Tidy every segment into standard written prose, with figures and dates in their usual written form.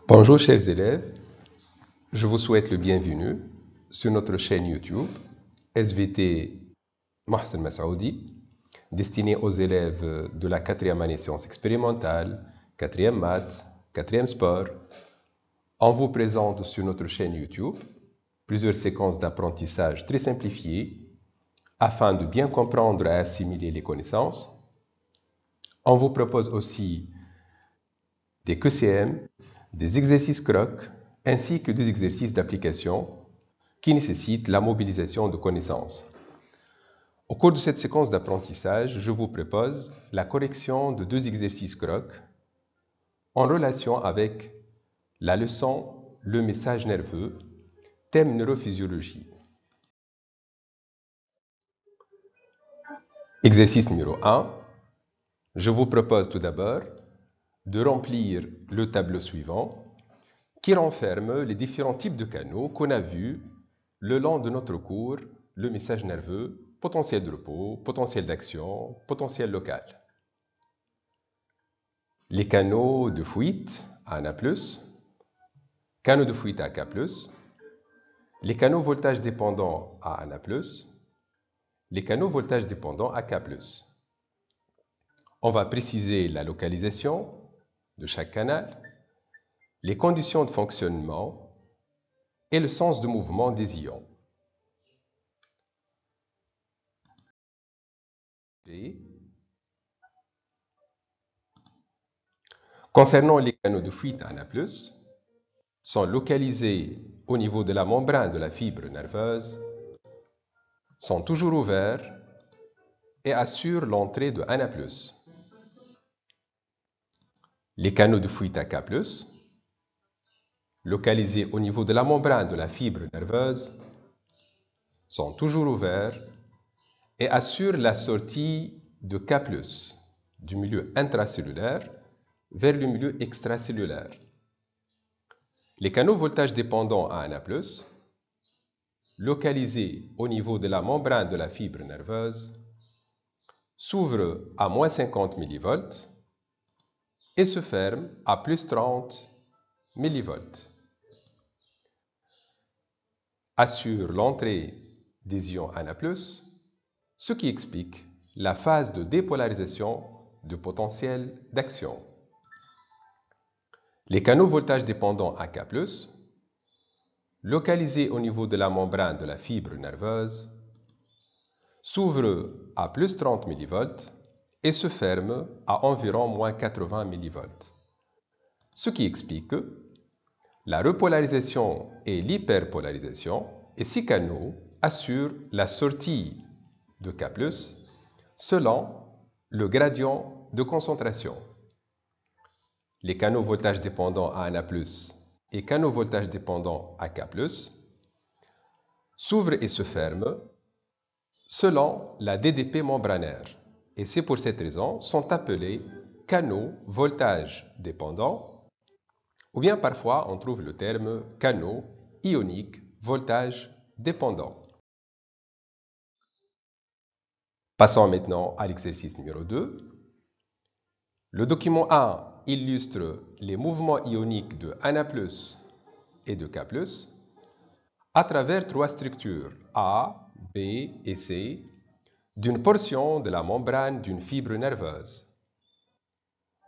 Bonjour chers élèves, je vous souhaite le bienvenu sur notre chaîne YouTube SVT Mohsen Massaoudi, destinée aux élèves de la 4e année sciences expérimentales, 4e maths, 4e sport. On vous présente sur notre chaîne YouTube plusieurs séquences d'apprentissage très simplifiées afin de bien comprendre et assimiler les connaissances. On vous propose aussi des QCM, des exercices crocs, ainsi que des exercices d'application qui nécessitent la mobilisation de connaissances. Au cours de cette séquence d'apprentissage, je vous propose la correction de 2 exercices crocs en relation avec la leçon Le message nerveux, thème neurophysiologie. Exercice numéro 1. Je vous propose tout d'abord de remplir le tableau suivant qui renferme les différents types de canaux qu'on a vus le long de notre cours, le message nerveux, potentiel de repos, potentiel d'action, potentiel local. Les canaux de fuite ANA+, canaux de fuite AK+, les canaux voltage dépendant ANA+, les canaux voltage dépendant AK+. On va préciser la localisation de chaque canal, les conditions de fonctionnement et le sens de mouvement des ions. Concernant les canaux de fuite ANA+, sont localisés au niveau de la membrane de la fibre nerveuse, sont toujours ouverts et assurent l'entrée de ANA+. Les canaux de fuite AK+, localisés au niveau de la membrane de la fibre nerveuse, sont toujours ouverts et assurent la sortie de K+, du milieu intracellulaire vers le milieu extracellulaire. Les canaux voltage dépendants ANA+, localisés au niveau de la membrane de la fibre nerveuse, s'ouvrent à moins 50 mV et se ferment à plus 30 mV. Assurent l'entrée des ions ANA+, ce qui explique la phase de dépolarisation de potentiel d'action. Les canaux voltage dépendants AK+, localisés au niveau de la membrane de la fibre nerveuse, s'ouvrent à plus 30 mV et se ferment à environ moins 80 mV. Ce qui explique la repolarisation et l'hyperpolarisation, et ces canaux assurent la sortie de K+, selon le gradient de concentration. Les canaux voltage dépendants ANA+, et canaux voltage dépendants AK+, s'ouvrent et se ferment selon la DDP membranaire. Et c'est pour cette raison sont appelés canaux voltage dépendants, ou bien parfois on trouve le terme canaux ioniques voltage dépendant. Passons maintenant à l'exercice numéro 2. Le document 1 illustre les mouvements ioniques de ANA+ et de K+, à travers 3 structures A, B et C d'une portion de la membrane d'une fibre nerveuse.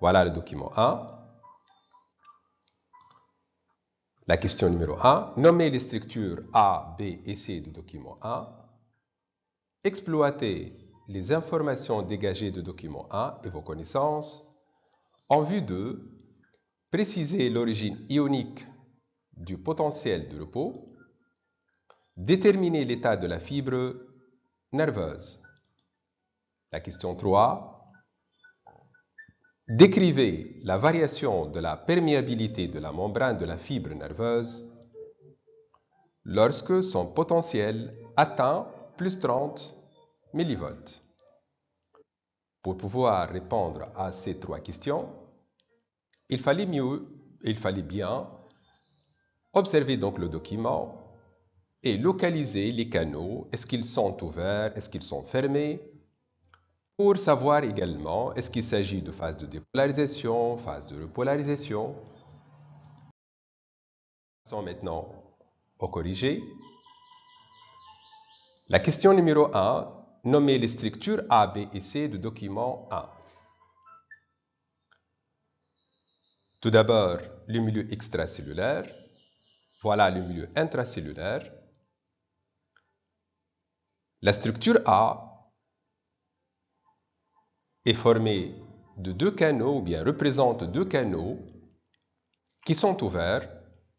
Voilà le document 1. La question numéro 1. Nommez les structures A, B et C du document 1. Exploitez les informations dégagées du document 1 et vos connaissances en vue de préciser l'origine ionique du potentiel de repos, déterminer l'état de la fibre nerveuse. La question 3. Décrivez la variation de la perméabilité de la membrane de la fibre nerveuse lorsque son potentiel atteint plus 30 mV. Pour pouvoir répondre à ces 3 questions, il fallait bien observer donc le document et localiser les canaux. Est-ce qu'ils sont ouverts? Est-ce qu'ils sont fermés? Pour savoir également, est-ce qu'il s'agit de phase de dépolarisation, phase de repolarisation? Passons maintenant au corrigé. La question numéro 1, nommez les structures A, B et C du document 1. Tout d'abord, le milieu extracellulaire. Voilà le milieu intracellulaire. La structure A est formée de deux canaux, ou bien représente deux canaux qui sont ouverts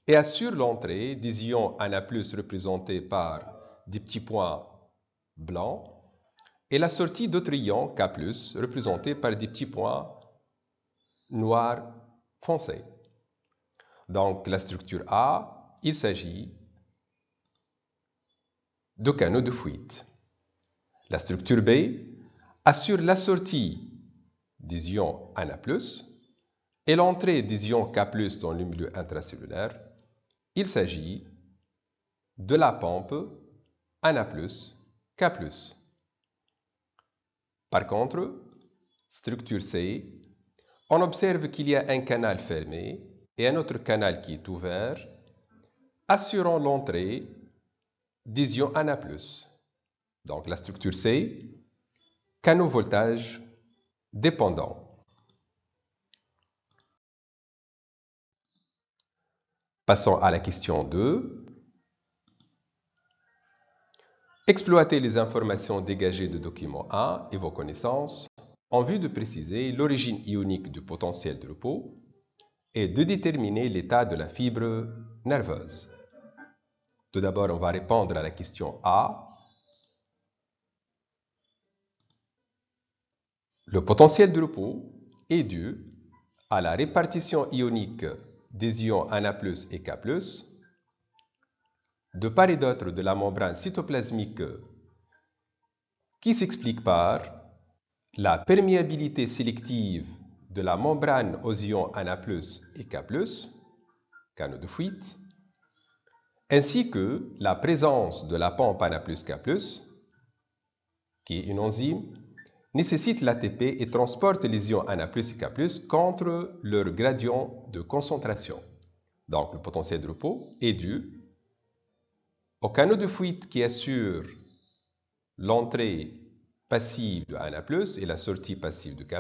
et assurent l'entrée des ions Na+, représentés par des petits points blancs, et la sortie d'autres ions K+, représentés par des petits points noirs foncés. Donc, la structure A, il s'agit de canaux de fuite. La structure B assure la sortie des ions Na+, et l'entrée des ions K+, dans le milieu intracellulaire. Il s'agit de la pompe Na+, K+. Par contre, structure C, on observe qu'il y a un canal fermé et un autre canal qui est ouvert, assurant l'entrée des ions Na+. Donc la structure C, canaux voltage dépendant. Passons à la question 2. Exploitez les informations dégagées du document 1 et vos connaissances en vue de préciser l'origine ionique du potentiel de repos et de déterminer l'état de la fibre nerveuse. Tout d'abord, on va répondre à la question A. Le potentiel de repos est dû à la répartition ionique des ions Na+ et K+, de part et d'autre de la membrane cytoplasmique, qui s'explique par la perméabilité sélective de la membrane aux ions Na+ et K+, canaux de fuite, ainsi que la présence de la pompe Na+, K+, qui est une enzyme, nécessite l'ATP et transporte les ions Na+, et K+, contre leur gradient de concentration. Donc, le potentiel de repos est dû au canaux de fuite qui assure l'entrée passive de Na+, et la sortie passive de K+,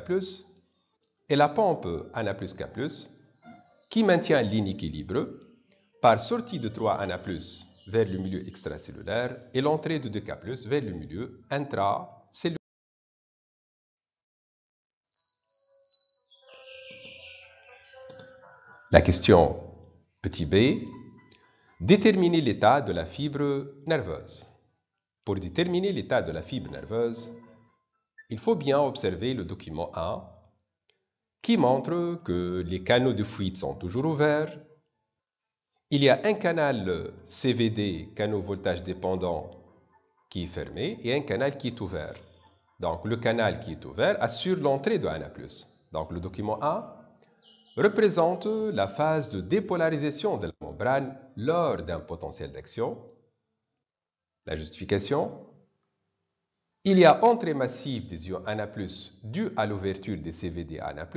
et la pompe Na+, K+, qui maintient l'inéquilibre par sortie de 3 Na+, vers le milieu extracellulaire et l'entrée de 2K+, vers le milieu intracellulaire. La question petit b, déterminer l'état de la fibre nerveuse. Pour déterminer l'état de la fibre nerveuse, il faut bien observer le document 1 qui montre que les canaux de fuite sont toujours ouverts. Il y a un canal CVD, canaux voltage dépendant, qui est fermé et un canal qui est ouvert. Donc le canal qui est ouvert assure l'entrée de Na+. Donc le document 1 représente la phase de dépolarisation de la membrane lors d'un potentiel d'action. La justification: il y a entrée massive des ions Na+, due à l'ouverture des CVD à Na+,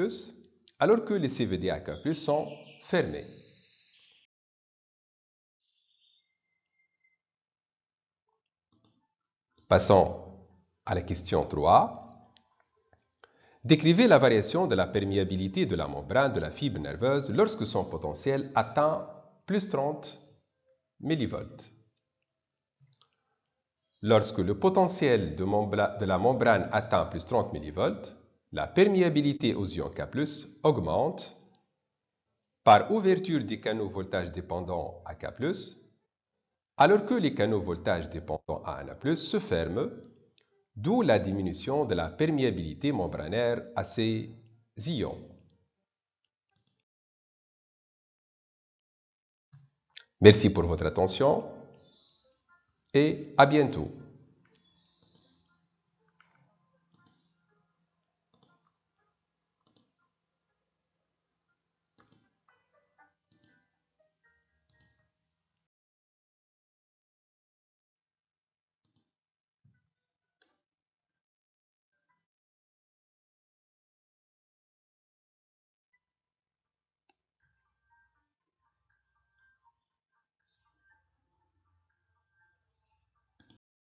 alors que les CVD à K+ sont fermés. Passons à la question 3. Décrivez la variation de la perméabilité de la membrane de la fibre nerveuse lorsque son potentiel atteint plus 30 mV. Lorsque le potentiel de la membrane atteint plus 30 mV, la perméabilité aux ions K+ augmente par ouverture des canaux voltage dépendants à K+, alors que les canaux voltage dépendants à Na+ se ferment, d'où la diminution de la perméabilité membranaire à ces ions. Merci pour votre attention et à bientôt.